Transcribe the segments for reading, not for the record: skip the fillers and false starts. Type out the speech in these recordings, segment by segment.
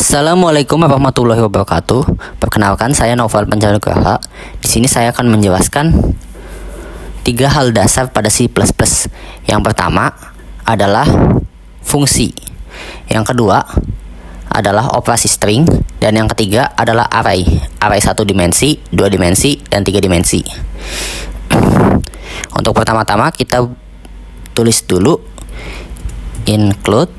Assalamualaikum warahmatullahi wabarakatuh. Perkenalkan, saya Novel Pancanugraha. Di sini saya akan menjelaskan 3 hal dasar pada C++. Yang pertama adalah fungsi. Yang kedua adalah operasi string, dan yang ketiga adalah array. Array 1 dimensi, 2 dimensi, dan 3 dimensi. Untuk pertama-tama kita tulis dulu include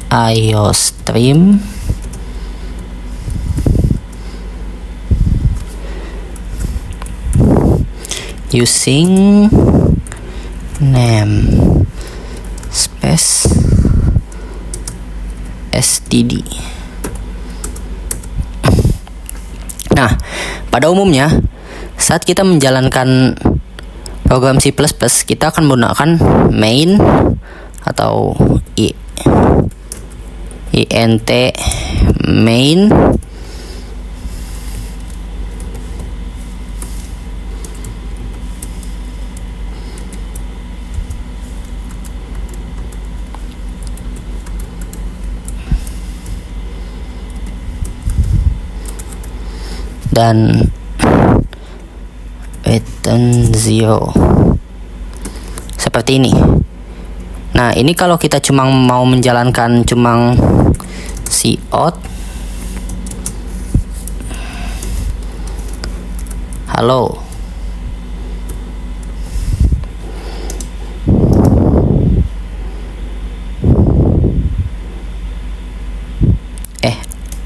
IOStream using name space std. Nah, pada umumnya saat kita menjalankan program C++, kita akan menggunakan main atau int main dan return 0 seperti ini. Nah, ini kalau kita cuma mau menjalankan cout halo,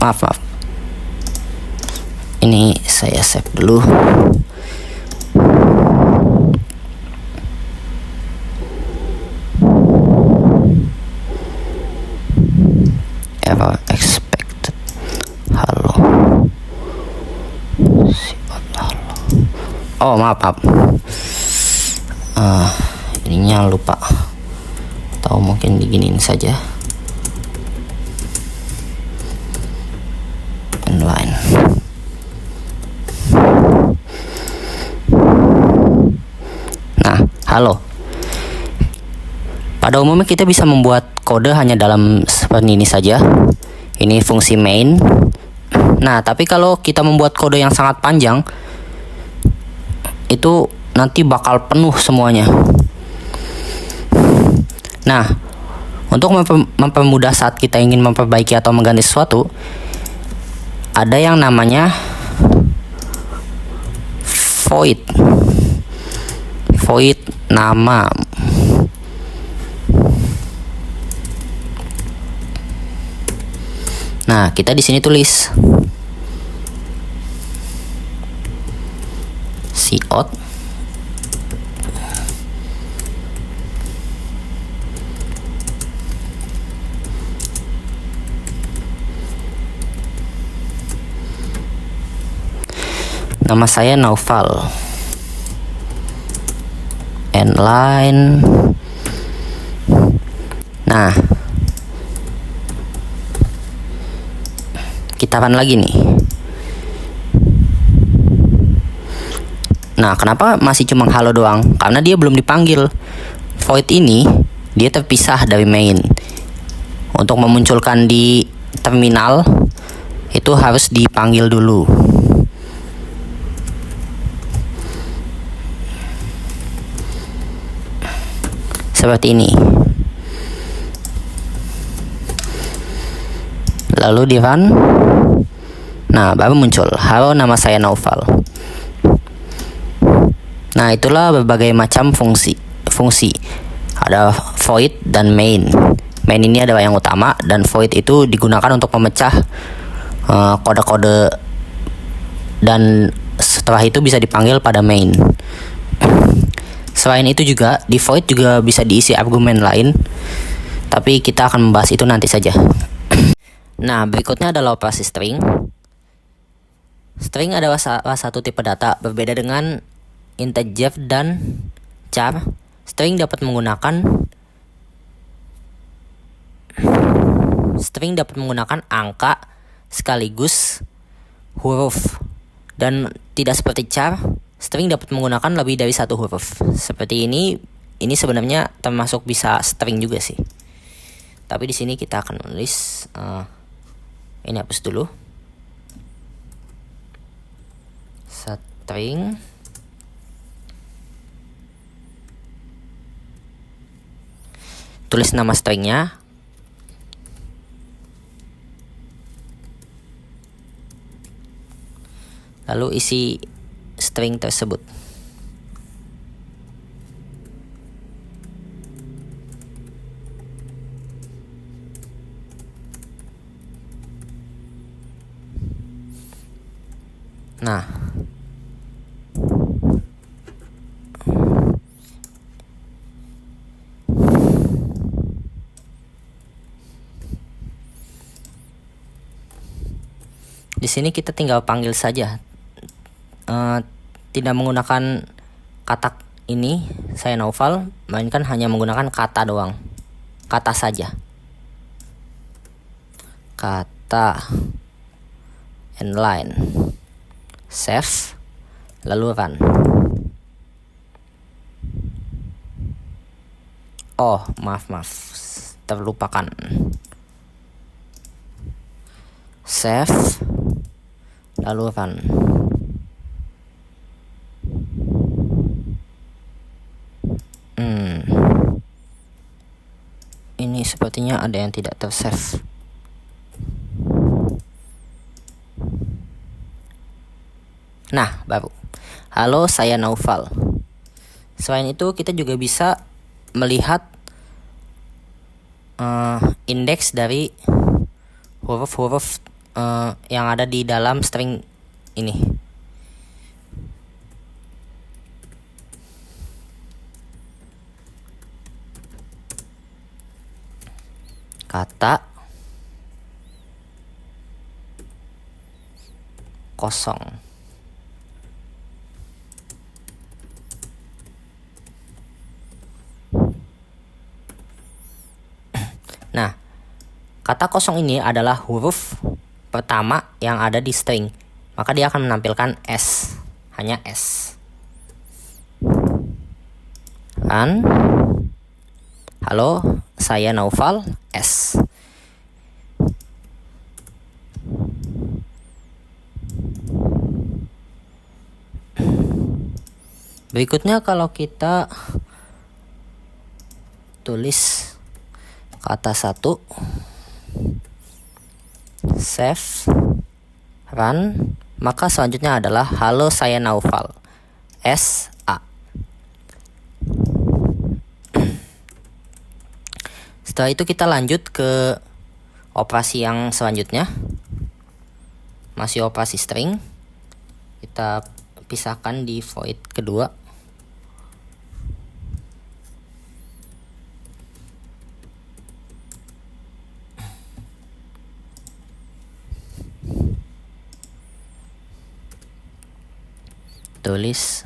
maaf, ini saya save dulu. Error expected halo. Oh, maaf. Ininya lupa, atau mungkin diginiin saja. Inline. Nah, halo. Pada umumnya kita bisa membuat kode hanya dalam seperti ini saja. Ini fungsi main. Nah, tapi kalau kita membuat kode yang sangat panjang, itu nanti bakal penuh semuanya. Nah, untuk mempermudah saat kita ingin memperbaiki atau mengganti sesuatu, ada yang namanya void nama. Nah, kita di sini tulis cout nama saya Naufal, inline. Nah, kita run lagi nih. Nah, kenapa masih cuma halo doang? Karena dia belum dipanggil. Void ini dia terpisah dari main. Untuk memunculkan di terminal itu harus dipanggil dulu. Seperti ini. Lalu di run. Nah, baru muncul halo, nama saya Naufal. Nah, itulah berbagai macam fungsi. Ada void dan main. Main ini adalah yang utama, dan void itu digunakan untuk memecah kode-kode, dan setelah itu bisa dipanggil pada main. Selain itu juga di void juga bisa diisi argumen lain, tapi kita akan membahas itu nanti saja. Nah, berikutnya adalah operasi string. String adalah salah satu tipe data, berbeda dengan integer dan char. String dapat menggunakan angka sekaligus huruf, dan tidak seperti char, string dapat menggunakan lebih dari satu huruf. Seperti ini, ini sebenarnya termasuk bisa string juga sih. Tapi di sini kita akan menulis ini hapus dulu. String tulis nama stringnya, lalu isi string tersebut. Nah, di sini kita tinggal panggil saja, tidak menggunakan kata ini saya Naufal, melainkan hanya menggunakan kata doang, kata saja, kata inline, save, lalu run. Oh, maaf, terlupakan. Save, lalu run. Ini sepertinya ada yang tidak tersave. Nah, baru. Halo, saya Naufal. Selain itu, kita juga bisa melihat indeks dari huruf-huruf yang ada di dalam string ini. Kata kosong. Nah, kata kosong ini adalah huruf pertama yang ada di string, maka dia akan menampilkan S, hanya S. Run. Halo, saya Naufal, S. Berikutnya kalau kita tulis kata satu, save, run, maka selanjutnya adalah halo saya Naufal, S A. Setelah itu kita lanjut ke operasi yang selanjutnya, masih operasi string. Kita pisahkan di void kedua. Tulis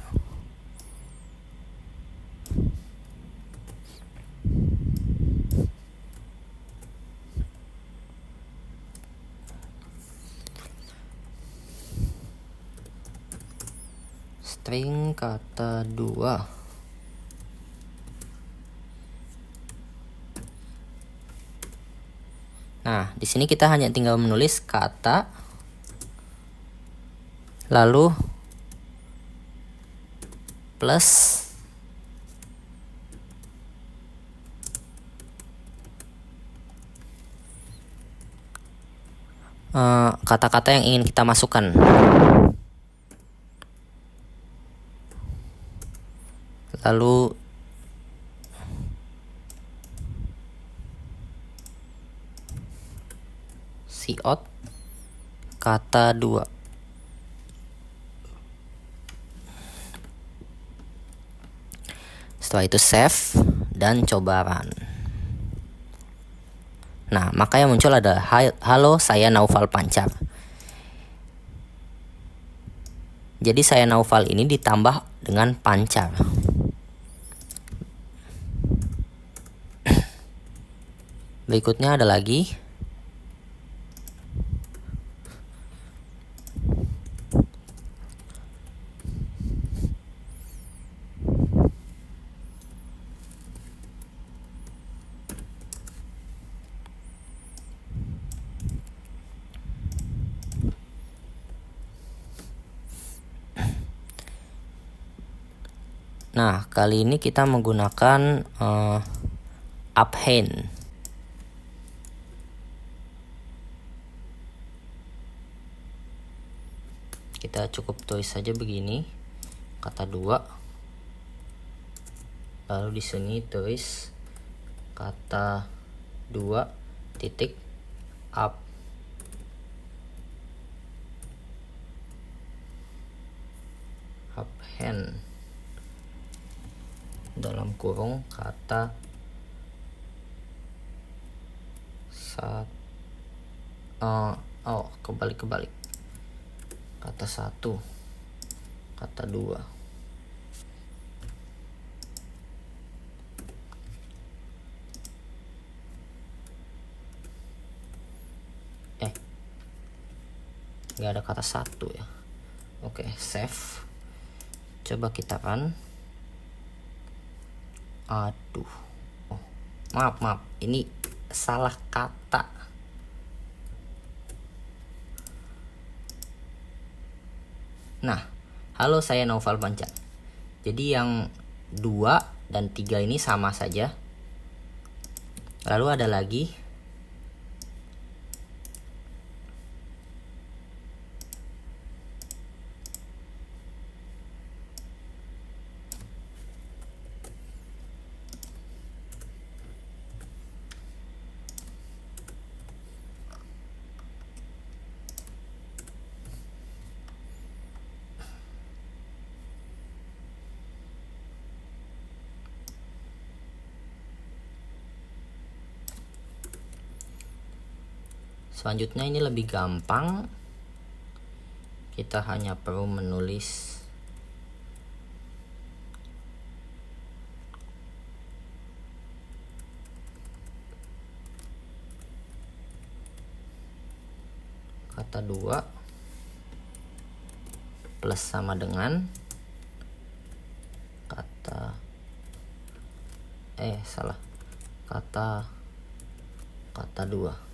string kata 2. Nah, di sini kita hanya tinggal menulis kata, lalu plus kata-kata yang ingin kita masukkan. Lalu cout kata 2. Setelah itu save dan coba run. Nah, maka yang muncul adalah halo saya Naufal Pancar. Jadi saya Naufal ini ditambah dengan Pancar. Berikutnya ada lagi Nah, kali ini kita menggunakan up hand. Kita cukup tulis saja begini, kata 2. Lalu di sini tulis kata 2 titik up. Up hand dalam kurung kata kebalik kata 1 kata 2. Nggak ada kata 1 ya. Oke, save. Coba kita run. Aduh, maaf, ini salah kata. Nah, halo, saya Naufal Panca. Jadi yang 2 dan 3 ini sama saja. Lalu ada lagi selanjutnya. Ini lebih gampang. Kita hanya perlu menulis kata 2 plus sama dengan kata kata 2.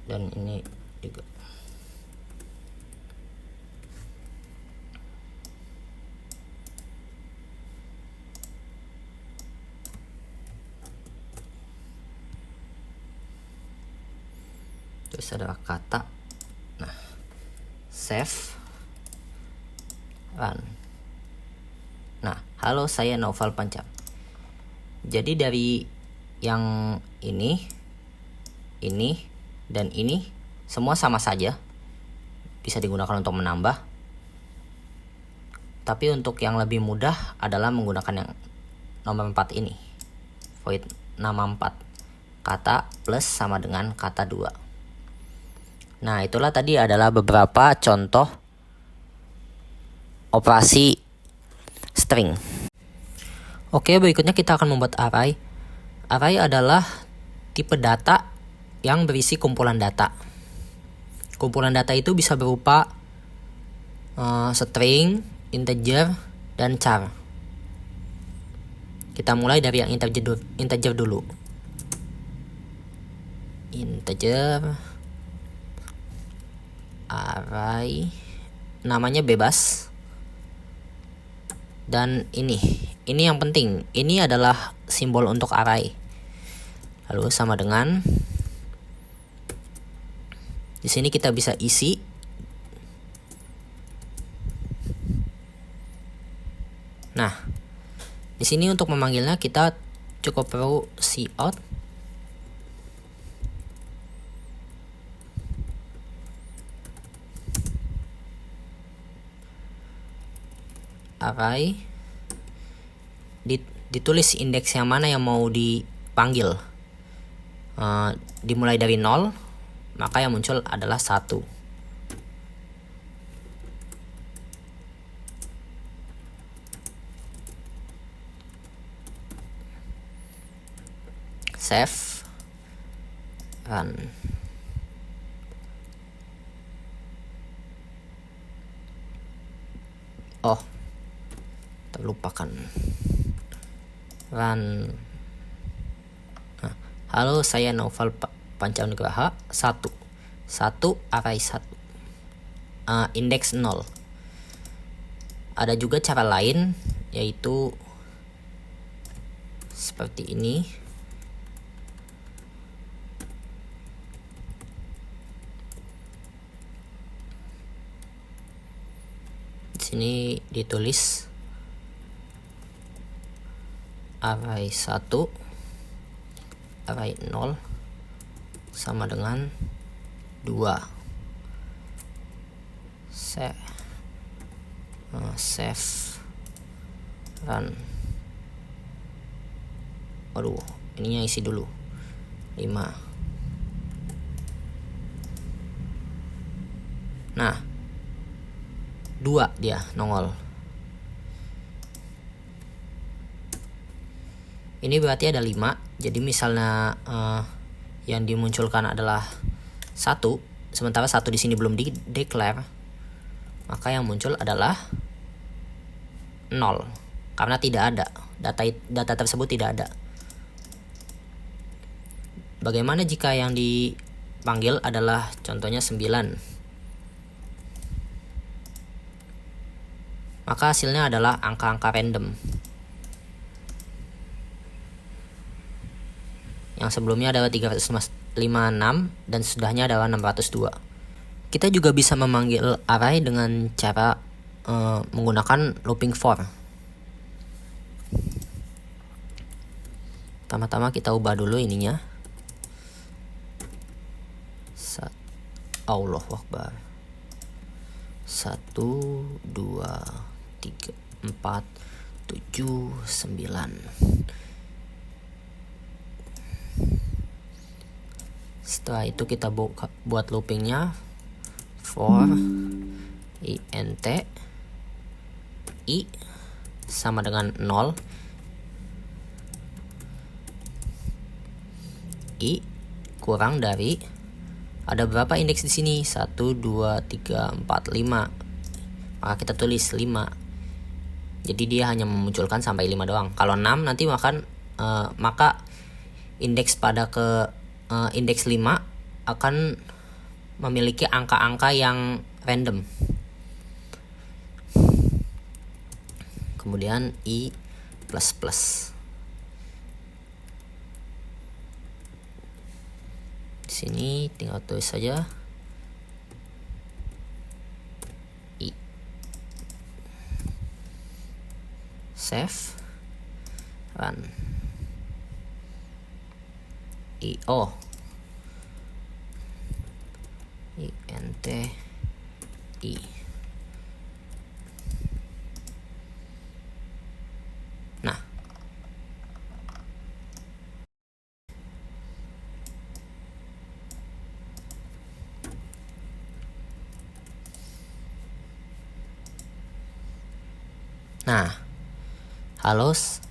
Dan ini juga. Terus adalah kata. Nah, save, run. Nah, halo, saya Naufal Panca. Jadi dari yang ini dan ini semua sama saja, bisa digunakan untuk menambah. Tapi untuk yang lebih mudah adalah menggunakan yang nomor 4 ini, void nama 4, kata plus sama dengan kata 2. Nah, itulah tadi adalah beberapa contoh operasi string. Oke, berikutnya kita akan membuat array. Array adalah tipe data yang berisi kumpulan data. Kumpulan data itu bisa berupa string, integer, dan char. Kita mulai dari yang integer dulu. Integer, array, namanya bebas. Dan ini yang penting. Ini adalah simbol untuk array. Lalu sama dengan, di sini kita bisa isi. Nah, di sini untuk memanggilnya kita cukup perlu cout array, ditulis indeks yang mana yang mau dipanggil. Dimulai dari 0, maka yang muncul adalah 1. Save, run. Oh, terlupakan. run. Nah, halo, saya Naufal Pancanugraha. 1 array 1, indeks 0. Ada juga cara lain, yaitu seperti ini. Di sini ditulis array 1 array 0 sama dengan 2. Save run. Waduh, ininya isi dulu 5. Nah, 2 dia nongol. Ini berarti ada 5. Jadi misalnya yang dimunculkan adalah 1, sementara 1 di sini belum di declare, maka yang muncul adalah 0 karena tidak ada data tersebut, tidak ada. Bagaimana jika yang dipanggil adalah contohnya 9? Maka hasilnya adalah angka-angka random. Yang sebelumnya adalah 356 dan sudahnya adalah 602. Kita juga bisa memanggil array dengan cara menggunakan looping for. Pertama-tama kita ubah dulu ininya. Allahu Akbar. 1, 2, 3, 4, 7, 9. Setelah itu kita buat loopingnya for int i sama dengan 0, i kurang dari, ada berapa indeks di sini? 1, 2, 3, 4, 5. Maka kita tulis 5. Jadi dia hanya memunculkan sampai 5 doang. Kalau 6 nanti maka indeks pada indeks 5 akan memiliki angka-angka yang random. Kemudian i++. Di sini tinggal tulis saja i. Save run. io int i. Nah, halo, 1,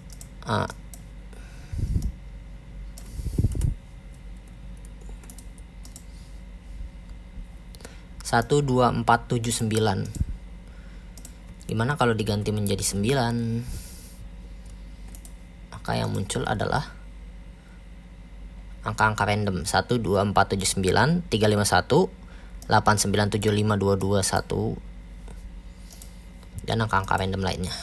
2, 4, 7, 9. Gimana kalau diganti menjadi 9? Maka yang muncul adalah angka-angka random. 1, 2, 4, 7, 9, 3, 5, 1, 8, 9, 7, 5, 2, 2, 1, dan angka-angka random lainnya.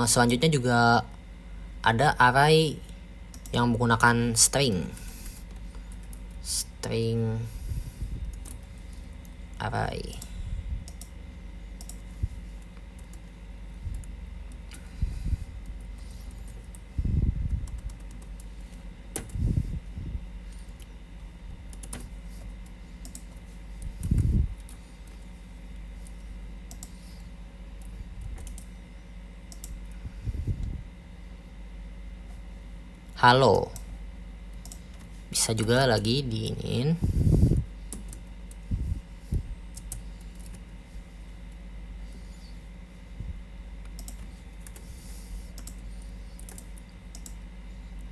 Selanjutnya juga ada array yang menggunakan string array. Halo, bisa juga lagi diinin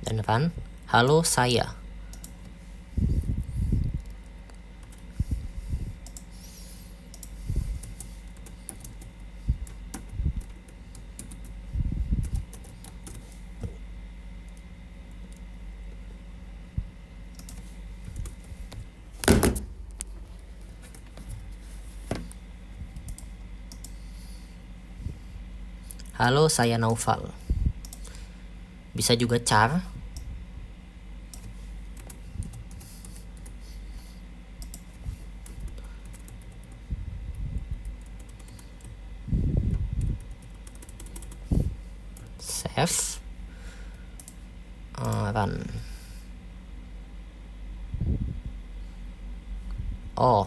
dan run. Halo, saya. Halo, saya Naufal. Bisa juga char. Save. Run. Oh,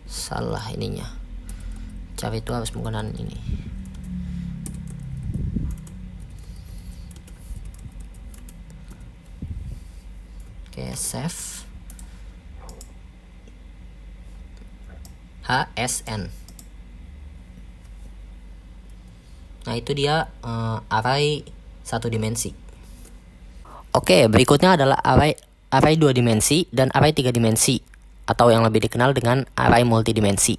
salah ininya. Char itu harus menggunakan ini. Oke, save. HSN. Nah, itu dia array satu dimensi. Oke, berikutnya adalah array 2 dimensi dan array 3 dimensi, atau yang lebih dikenal dengan array multidimensi.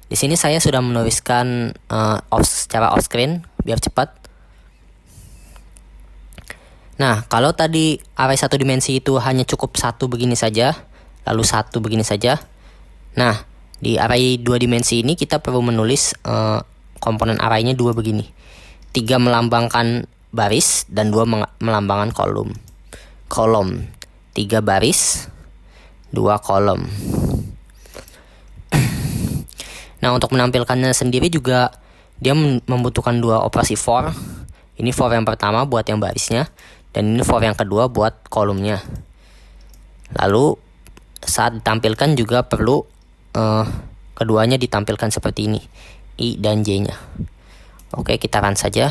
Di sini saya sudah menuliskan secara off screen biar cepat. Nah, kalau tadi array satu dimensi itu hanya cukup satu begini saja, lalu satu begini saja. Nah, di array 2 dimensi ini kita perlu menulis komponen arraynya 2 begini. 3 melambangkan baris dan 2 melambangkan kolom. 3 baris, 2 kolom. Nah, untuk menampilkannya sendiri juga dia membutuhkan 2 operasi for. Ini for yang pertama buat yang barisnya, dan ini for yang kedua buat kolomnya. Lalu saat ditampilkan juga perlu keduanya ditampilkan seperti ini, I dan J nya. Oke, kita run saja.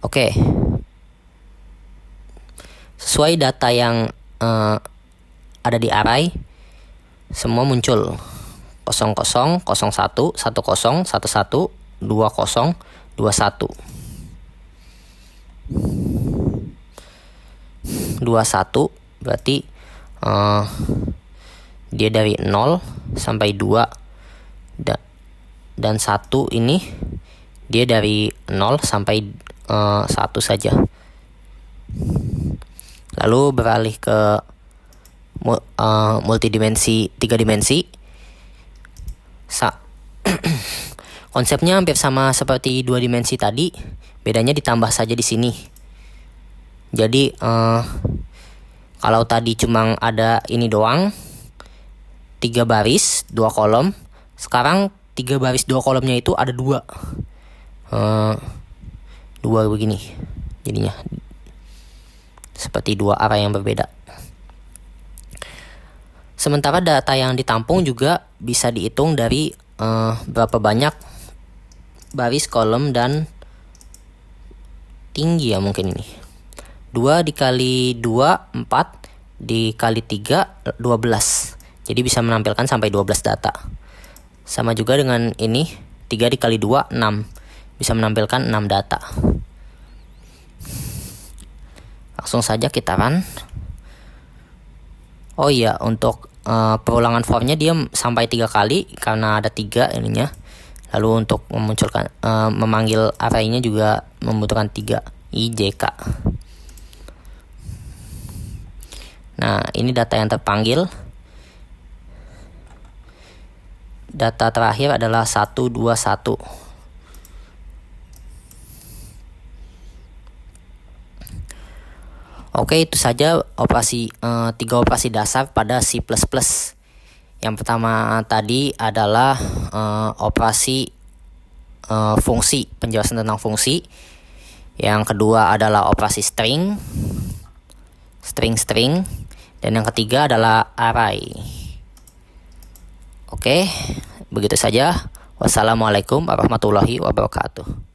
Oke, sesuai data yang ada di array, semua muncul 00, 01, 10, 11, 20, 21. Berarti dia dari 0 sampai 2 dan 1 ini dia dari 0 sampai 1 saja. Lalu beralih ke multidimensi 3 dimensi. Konsepnya hampir sama seperti 2 dimensi tadi, bedanya ditambah saja di sini. Jadi kalau tadi cuma ada ini doang, 3 baris 2 kolom, sekarang 3 baris 2 kolomnya itu ada 2 begini jadinya, seperti 2 array yang berbeda. Sementara data yang ditampung juga bisa dihitung dari berapa banyak baris, kolom, dan tinggi ya, mungkin ini 2 dikali 2 4, dikali 3 12. Jadi bisa menampilkan sampai 12 data. Sama juga dengan ini, 3 dikali 2 6, bisa menampilkan 6 data. Langsung saja kita run. Oh iya, untuk perulangan formnya dia sampai 3 kali karena ada 3 ininya. Lalu untuk memunculkan memanggil arraynya juga membutuhkan 3 I, J, K. Nah, ini data yang terpanggil. Data terakhir adalah 1, 2, 1. Oke, itu saja operasi 3 operasi dasar pada C++. Yang pertama tadi adalah operasi fungsi, penjelasan tentang fungsi. Yang kedua adalah operasi string. Dan yang ketiga adalah array. Oke, begitu saja. Wassalamualaikum warahmatullahi wabarakatuh.